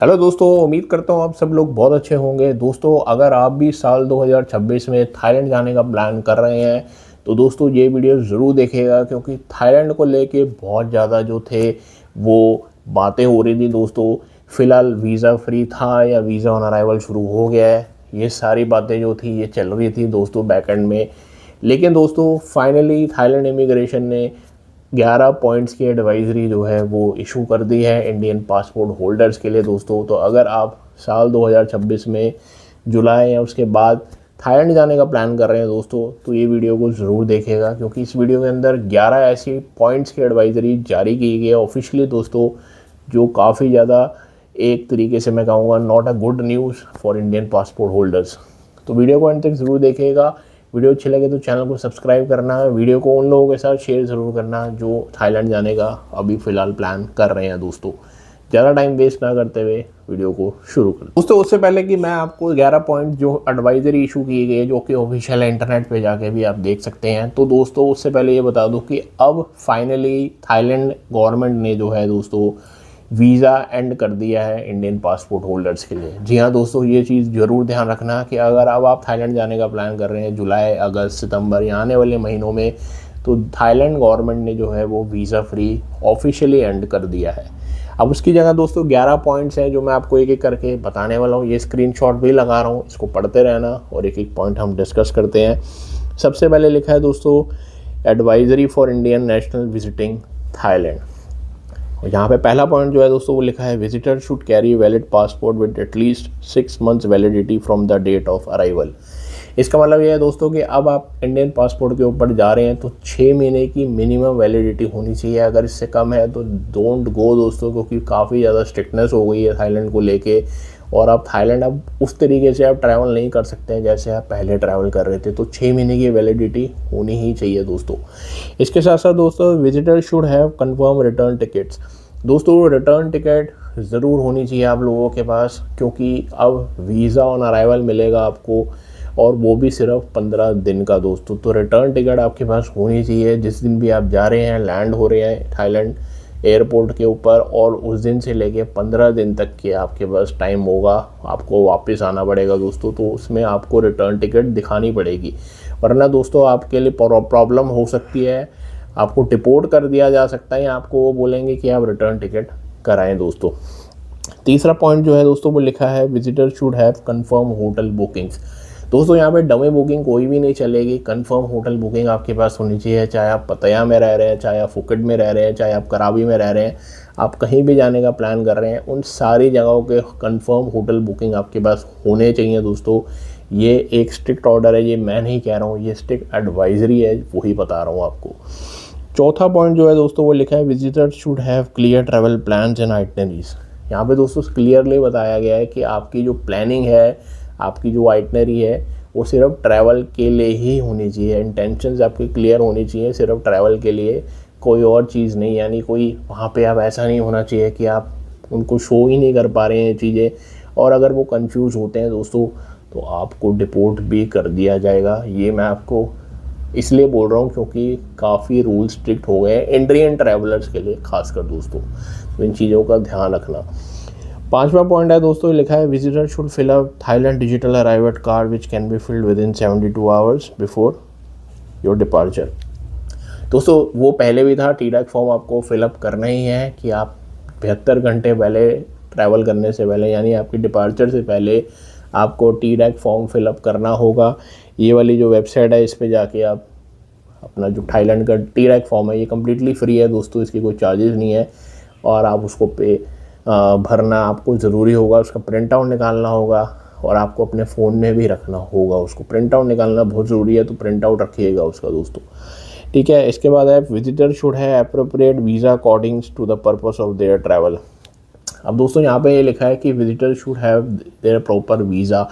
Hello दोस्तों, उम्मीद करता हूँ आप सब लोग बहुत अच्छे होंगे। दोस्तों, अगर आप भी साल 2026 में थाईलैंड जाने का प्लान कर रहे हैं तो दोस्तों ये वीडियो ज़रूर देखिएगा, क्योंकि थाईलैंड को लेके बहुत ज़्यादा जो थे वो बातें हो रही थी। दोस्तों, फ़िलहाल वीज़ा फ्री था या वीज़ा ऑन अराइवल शुरू हो गया है, ये सारी बातें जो थी ये चल रही थी दोस्तों बैकएंड में। लेकिन दोस्तों फाइनली थाईलैंड इमिग्रेशन ने 11 पॉइंट्स की एडवाइजरी जो है वो इशू कर दी है इंडियन पासपोर्ट होल्डर्स के लिए। दोस्तों, तो अगर आप साल 2026 में जुलाई या उसके बाद थाईलैंड जाने का प्लान कर रहे हैं दोस्तों, तो ये वीडियो को ज़रूर देखिएगा, क्योंकि इस वीडियो के अंदर 11 ऐसी पॉइंट्स की एडवाइजरी जारी की गई है ऑफिशियली दोस्तों, जो काफ़ी ज़्यादा एक तरीके से मैं कहूँगा not a good news for Indian passport holders. तो वीडियो को अंत तक ज़रूर देखिएगा। वीडियो अच्छी लगे तो चैनल को सब्सक्राइब करना है, वीडियो को उन लोगों के साथ शेयर ज़रूर करना जो थाईलैंड जाने का अभी फ़िलहाल प्लान कर रहे हैं। दोस्तों, ज़्यादा टाइम वेस्ट ना करते हुए वीडियो को शुरू कर दोस्तों। उससे पहले कि मैं आपको 11 पॉइंट जो एडवाइजरी इशू की गई है, जो कि ऑफिशियल है, इंटरनेट पे जाके भी आप देख सकते हैं, तो दोस्तों उससे पहले ये बता दूं कि अब फाइनली थाईलैंड गवर्नमेंट ने जो है दोस्तों वीज़ा एंड कर दिया है इंडियन पासपोर्ट होल्डर्स के लिए। जी हाँ दोस्तों, ये चीज़ ज़रूर ध्यान रखना कि अगर अब आप थाईलैंड जाने का प्लान कर रहे हैं जुलाई, अगस्त, सितंबर या आने वाले महीनों में, तो थाईलैंड गवर्नमेंट ने जो है वो वीज़ा फ्री ऑफिशियली एंड कर दिया है। अब उसकी जगह दोस्तों 11 पॉइंट्स हैं जो मैं आपको एक एक करके बताने वाला हूँ। ये स्क्रीनशॉट भी लगा रहा हूँ, इसको पढ़ते रहना और एक एक पॉइंट हम डिस्कस करते हैं। सबसे पहले लिखा है दोस्तों, advisory for Indian national visiting Thailand. और यहाँ पे पहला पॉइंट जो है दोस्तों वो लिखा है, visitor should carry valid passport with at least 6 months validity from the date of arrival. इसका मतलब ये है दोस्तों कि अब आप इंडियन पासपोर्ट के ऊपर जा रहे हैं तो 6 महीने की मिनिमम वैलिडिटी होनी चाहिए। अगर इससे कम है तो डोंट गो दोस्तों, क्योंकि काफ़ी ज़्यादा स्ट्रिक्टनेस हो गई है थाईलैंड को लेके, और आप थाईलैंड अब उस तरीके से आप ट्रैवल नहीं कर सकते हैं जैसे आप पहले ट्रैवल कर रहे थे। तो 6 महीने की वैलिडिटी होनी ही चाहिए दोस्तों। इसके साथ साथ दोस्तों, visitor should have confirm return tickets. दोस्तों, रिटर्न टिकट ज़रूर होनी चाहिए आप लोगों के पास, क्योंकि अब वीज़ा ऑन अराइवल मिलेगा आपको, और वो भी सिर्फ 15 दिन का दोस्तों। तो रिटर्न टिकट आपके पास होनी चाहिए जिस दिन भी आप जा रहे हैं, लैंड हो रहे हैं थाईलैंड एयरपोर्ट के ऊपर, और उस दिन से लेके 15 दिन तक के आपके पास टाइम होगा, आपको वापस आना पड़ेगा दोस्तों। तो उसमें आपको रिटर्न टिकट दिखानी पड़ेगी, वरना दोस्तों आपके लिए प्रॉब्लम हो सकती है, आपको डिपोर्ट कर दिया जा सकता है, या आपको वो बोलेंगे कि आप रिटर्न टिकट कराएं दोस्तों। तीसरा पॉइंट जो है दोस्तों वो लिखा है, visitor should have confirm hotel bookings. दोस्तों, यहाँ पे डमी बुकिंग कोई भी नहीं चलेगी, कंफर्म होटल बुकिंग आपके पास होनी चाहिए। चाहे आप पतया में रह रहे हैं, चाहे आप फुकेट में रह रहे हैं, चाहे आप कराबी में रह रहे हैं, आप कहीं भी जाने का प्लान कर रहे हैं, उन सारी जगहों के कंफर्म होटल बुकिंग आपके पास होने चाहिए दोस्तों। ये एक स्ट्रिक्ट ऑर्डर है, ये मैं नहीं कह रहा हूँ, ये स्ट्रिक्ट एडवाइजरी है, वही बता रहा हूँ आपको। चौथा पॉइंट जो है दोस्तों वो लिखा है, visitors should have clear travel plans and itineraries. यहाँ पे दोस्तों क्लियरली बताया गया है कि आपकी जो प्लानिंग है, आपकी जो आइटनरी है, वो सिर्फ ट्रैवल के लिए ही होनी चाहिए। इंटेंशंस आपकी क्लियर होनी चाहिए सिर्फ ट्रैवल के लिए, कोई और चीज़ नहीं। यानी कोई वहाँ पे आप ऐसा नहीं होना चाहिए कि आप उनको शो ही नहीं कर पा रहे हैं चीज़ें, और अगर वो कंफ्यूज होते हैं दोस्तों तो आपको डिपोर्ट भी कर दिया जाएगा। ये मैं आपको इसलिए बोल रहा हूँ क्योंकि काफ़ी रूल स्ट्रिक्ट हो गए हैं इंडियन ट्रैवलर्स के लिए खासकर दोस्तों, तो इन चीज़ों का ध्यान रखना। पांचवा पॉइंट है दोस्तों, लिखा है, visitor should fill up Thailand digital arrival card which can be filled within 72 hours before your departure. दोस्तों, वो पहले भी था, टीडैक फॉर्म आपको फिलअप करना ही है कि आप 72 घंटे पहले ट्रैवल करने से पहले, यानी आपकी डिपार्चर से पहले आपको टीडैक फॉर्म फिलअप करना होगा। ये वाली जो वेबसाइट है इस पे जाके आप अपना जो थाईलैंड का टीडैक फॉर्म है, ये कम्प्लीटली फ्री है दोस्तों, इसकी कोई चार्जेस नहीं है, और आप उसको भरना आपको ज़रूरी होगा। उसका प्रिंट आउट निकालना होगा, और आपको अपने फ़ोन में भी रखना होगा उसको। प्रिंट आउट निकालना बहुत ज़रूरी है, तो प्रिंट आउट रखिएगा उसका दोस्तों, ठीक है। इसके बाद है, visitor should have appropriate visa according to the purpose of their travel. अब दोस्तों यहाँ पे ये लिखा है कि visitor should have their proper visa.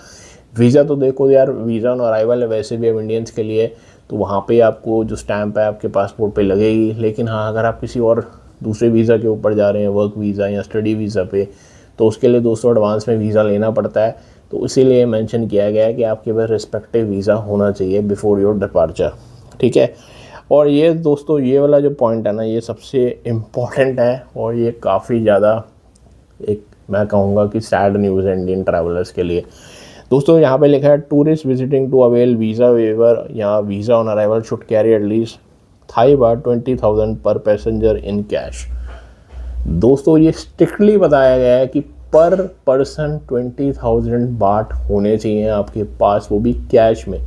Visa तो देखो यार, वीज़ा ऑन अराइवल है वैसे भी अब इंडियंस के लिए, तो वहाँ पे आपको जो स्टैंप है आपके पासपोर्ट पे लगेगी। लेकिन हाँ, अगर आप किसी और दूसरे वीज़ा के ऊपर जा रहे हैं, वर्क वीज़ा या स्टडी वीज़ा पे, तो उसके लिए दोस्तों एडवांस में वीज़ा लेना पड़ता है। तो इसीलिए मेंशन किया गया है कि आपके पास रिस्पेक्टिव वीज़ा होना चाहिए बिफोर योर डिपार्चर, ठीक है। और ये दोस्तों, ये वाला जो पॉइंट है ना, ये सबसे इम्पॉर्टेंट है, और ये काफ़ी ज़्यादा एक मैं कहूँगा कि सैड न्यूज़ है इंडियन ट्रैवलर्स के लिए। दोस्तों यहाँ पे लिखा है tourist visiting to avail visa waiver या visa on arrival should carry at least Thai baht 20,000 पर पैसेंजर इन कैश। दोस्तों ये स्ट्रिक्टली बताया गया है कि पर पर्सन 20,000 बाट होने चाहिए आपके पास, वो भी कैश में।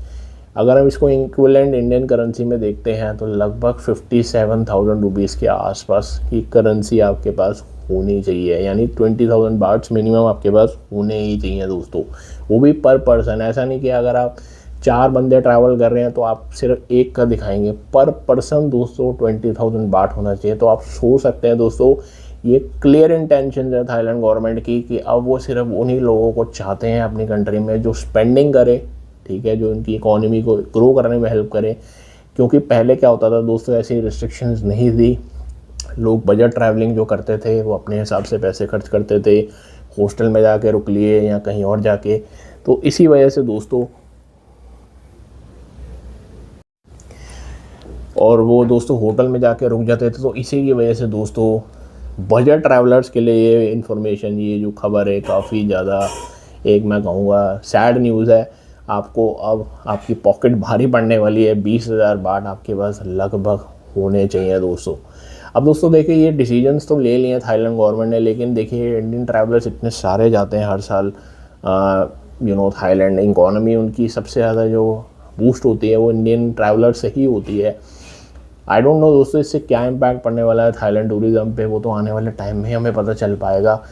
अगर हम इसको इक्विवेलेंट इंडियन करेंसी में देखते हैं तो लगभग 57,000 रुपीज़ के आसपास की करेंसी आपके पास होनी चाहिए, यानी 20,000 बाट्स मिनिमम आपके पास होने ही चाहिए दोस्तों, वो भी पर पर्सन। ऐसा नहीं कि अगर आप 4 बंदे ट्रैवल कर रहे हैं तो आप सिर्फ एक का दिखाएंगे, पर पर्सन दोस्तों 20,000 बाट होना चाहिए। तो आप सोच सकते हैं दोस्तों ये क्लियर इंटेंशन है थाईलैंड गवर्नमेंट की कि अब वो सिर्फ उन्हीं लोगों को चाहते हैं अपनी कंट्री में जो स्पेंडिंग करे, ठीक है, जो उनकी इकोनॉमी को ग्रो करने में हेल्प करे। क्योंकि पहले क्या होता था दोस्तों, ऐसी रिस्ट्रिक्शंस नहीं थी, लोग बजट ट्रैवलिंग जो करते थे वो अपने हिसाब से पैसे खर्च करते थे, हॉस्टल में जाके रुक लिए या कहीं और जाके। तो इसी वजह से दोस्तों, और वो दोस्तों होटल में जाके रुक जाते थे। तो इसी की वजह से दोस्तों बजट ट्रैवलर्स के लिए ये इन्फॉर्मेशन, ये जो खबर है काफ़ी ज़्यादा एक मैं कहूँगा सैड न्यूज़ है। आपको अब आपकी पॉकेट भारी पड़ने वाली है, 20,000 बाट आपके पास लगभग होने चाहिए दोस्तों। अब दोस्तों देखिए ये डिसीजंस तो ले लिए थाईलैंड गवर्नमेंट ने, लेकिन देखिए इंडियन ट्रैवलर्स इतने सारे जाते हैं हर साल थाईलैंड। इकोनॉमी उनकी सबसे ज़्यादा जो बूस्ट होती है वो इंडियन ट्रैवलर से ही होती है। आई डोंट नो दोस्तों इससे क्या इम्पैक्ट पड़ने वाला है थाईलैंड टूरिज़्म पे, वो तो आने वाले टाइम में हमें पता चल पाएगा।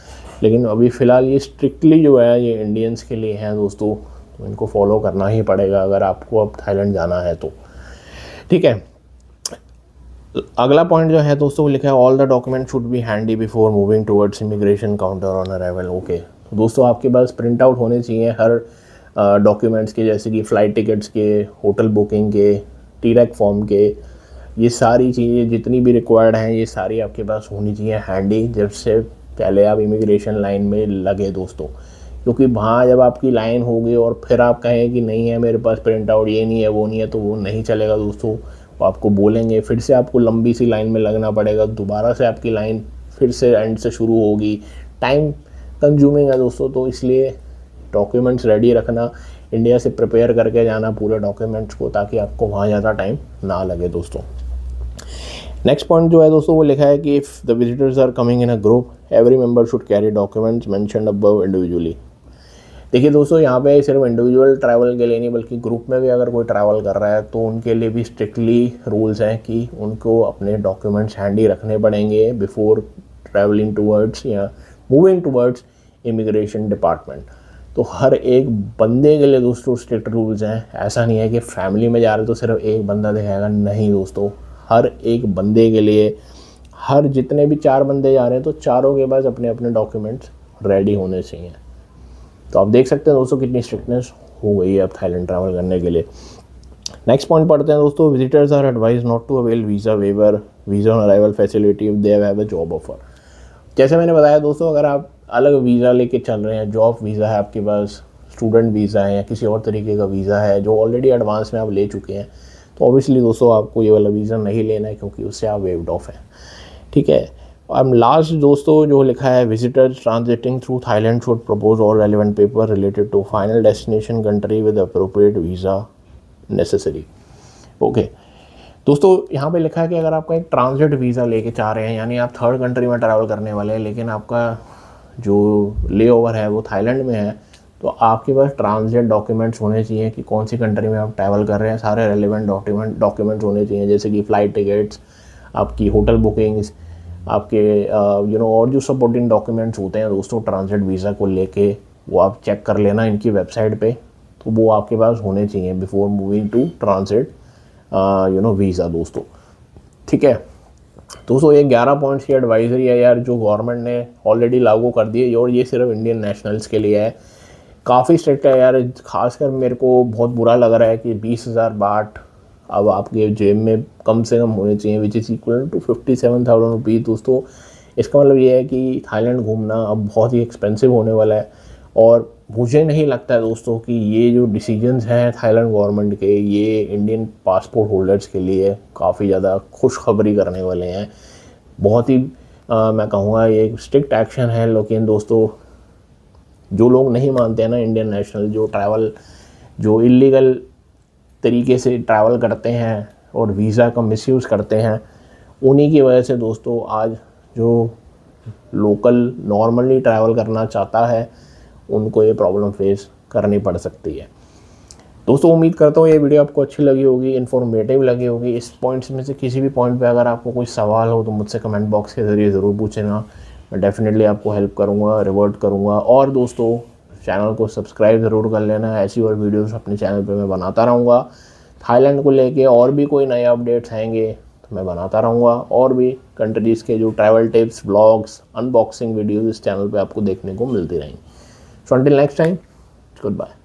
लेकिन अभी फ़िलहाल ये स्ट्रिक्टली जो है ये इंडियंस के लिए हैं दोस्तों, तो इनको फॉलो करना ही पड़ेगा अगर आपको अब थाईलैंड जाना है तो, ठीक है। अगला पॉइंट जो है दोस्तों वो लिखा है all the document should be handy before moving towards immigration counter on arrival. Okay, तो दोस्तों आपके पास प्रिंट आउट होने चाहिए हर डॉक्यूमेंट्स के, जैसे कि फ़्लाइट टिकट्स के, होटल बुकिंग के, टीरेक फॉर्म के, ये सारी चीज़ें जितनी भी रिक्वायर्ड हैं ये सारी आपके पास होनी चाहिए हैंडी, जब से पहले आप इमिग्रेशन लाइन में लगे दोस्तों। क्योंकि वहाँ जब आपकी लाइन होगी और फिर आप कहें कि नहीं है मेरे पास प्रिंट आउट, ये नहीं है वो नहीं है, तो वो नहीं चलेगा दोस्तों। वो आपको बोलेंगे, फिर से आपको लंबी सी लाइन में लगना पड़ेगा, दोबारा से आपकी लाइन फिर से एंड से शुरू होगी, टाइम कंज्यूमिंग है दोस्तों। तो इसलिए डॉक्यूमेंट्स रेडी रखना, इंडिया से प्रिपेयर करके जाना पूरे डॉक्यूमेंट्स को, ताकि आपको वहाँ ज़्यादा टाइम ना लगे दोस्तों। नेक्स्ट पॉइंट जो है दोस्तों वो लिखा है कि if the visitors are coming in a group every member should carry documents mentioned above individually. देखिए दोस्तों यहाँ पे सिर्फ इंडिविजुअल ट्रैवल के लिए नहीं बल्कि ग्रुप में भी अगर कोई ट्रैवल कर रहा है तो उनके लिए भी स्ट्रिक्टली रूल्स हैं कि उनको अपने डॉक्यूमेंट्स हैंडी रखने पड़ेंगे बिफोर ट्रैवलिंग टूवर्ड्स या मूविंग टूवर्ड्स इमिग्रेशन डिपार्टमेंट। तो हर एक बंदे के लिए दोस्तों स्ट्रिक्ट रूल्स हैं। ऐसा नहीं है कि फैमिली में जा रहे तो सिर्फ एक बंदा दिखाएगा, नहीं दोस्तों, हर एक बंदे के लिए, हर जितने भी 4 बंदे जा रहे हैं तो चारों के पास अपने अपने डॉक्यूमेंट्स रेडी होने चाहिए। तो आप देख सकते हैं दोस्तों कितनी स्ट्रिक्टनेस हो गई है अब थाईलैंड ट्रैवल करने के लिए। नेक्स्ट पॉइंट पढ़ते हैं दोस्तों, visitors are advise not to avail visa waiver visa on arrival facility if they have a job offer. जैसे मैंने बताया दोस्तों, अगर आप अलग वीज़ा लेके चल रहे हैं, जॉब वीज़ा है आपके पास, स्टूडेंट वीज़ा है या किसी और तरीके का वीज़ा है जो ऑलरेडी एडवांस में आप ले चुके हैं, तो ऑब्वियसली दोस्तों आपको ये वाला वीज़ा नहीं लेना है क्योंकि उससे आप वेव्ड ऑफ हैं, ठीक है। अब लास्ट दोस्तों जो लिखा है, visitors transiting through Thailand should propose all relevant paper related to final destination country with appropriate visa necessary. Okay दोस्तों, यहाँ पे लिखा है कि अगर आपका एक ट्रांजिट वीज़ा लेके चाह रहे हैं, यानी आप थर्ड कंट्री में ट्रैवल करने वाले हैं, लेकिन आपका जो ले ओवर है वो थाईलैंड में है, तो आपके पास ट्रांजिट डॉक्यूमेंट्स होने चाहिए कि कौन सी कंट्री में आप ट्रैवल कर रहे हैं, सारे रेलिवेंट डॉक्यूमेंट्स होने चाहिए, जैसे कि फ़्लाइट टिकट्स, आपकी होटल बुकिंग्स, आपके और जो सपोर्टिंग डॉक्यूमेंट्स होते हैं दोस्तों ट्रांजिट वीज़ा को लेके, वो आप चेक कर लेना इनकी वेबसाइट पे, तो वो आपके पास होने चाहिए before moving to transit visa दोस्तों, ठीक है। दोस्तों ये 11 पॉइंट्स की एडवाइजरी है यार, जो गवर्नमेंट ने ऑलरेडी लागू कर दी है, और ये सिर्फ इंडियन नेशनल्स के लिए है। काफ़ी स्ट्रिक्ट है यार, खासकर मेरे को बहुत बुरा लग रहा है कि 20,000 बाट अब आपके जेब में कम से कम होने चाहिए, which is equal to 57,000 rupees दोस्तों। इसका मतलब ये है कि थाईलैंड घूमना अब बहुत ही एक्सपेंसिव होने वाला है, और मुझे नहीं लगता है दोस्तों कि ये जो डिसीजंस हैं थाईलैंड गवर्नमेंट के, ये इंडियन पासपोर्ट होल्डर्स के लिए काफ़ी ज़्यादा खुशखबरी करने वाले हैं। बहुत ही मैं कहूँगा ये स्ट्रिक्ट एक्शन है, लेकिन दोस्तों जो लोग नहीं मानते हैं ना इंडियन नेशनल, जो ट्रैवल, जो इलीगल तरीके से ट्रैवल करते हैं और वीज़ा का मिसयूज़ करते हैं, उन्हीं की वजह से दोस्तों आज जो लोकल नॉर्मली ट्रैवल करना चाहता है उनको ये प्रॉब्लम फेस करनी पड़ सकती है। दोस्तों उम्मीद करता हूँ ये वीडियो आपको अच्छी लगी होगी, इन्फॉर्मेटिव लगी होगी। इस पॉइंट्स में से किसी भी पॉइंट पे अगर आपको कोई सवाल हो तो मुझसे कमेंट बॉक्स के ज़रिए ज़रूर पूछेगा, मैं डेफिनेटली आपको हेल्प करूँगा, रिवर्ट करूँगा। और दोस्तों चैनल को सब्सक्राइब ज़रूर कर लेना, ऐसी और वीडियोज़ अपने चैनल पर मैं बनाता रहूँगा। थाईलैंड को लेके और भी कोई नए अपडेट्स आएंगे तो मैं बनाता रहूँगा, और भी कंट्रीज़ के जो travel tips, blogs, unboxing videos इस चैनल पे आपको देखने को मिलती रहेंगी। So until next time, good bye.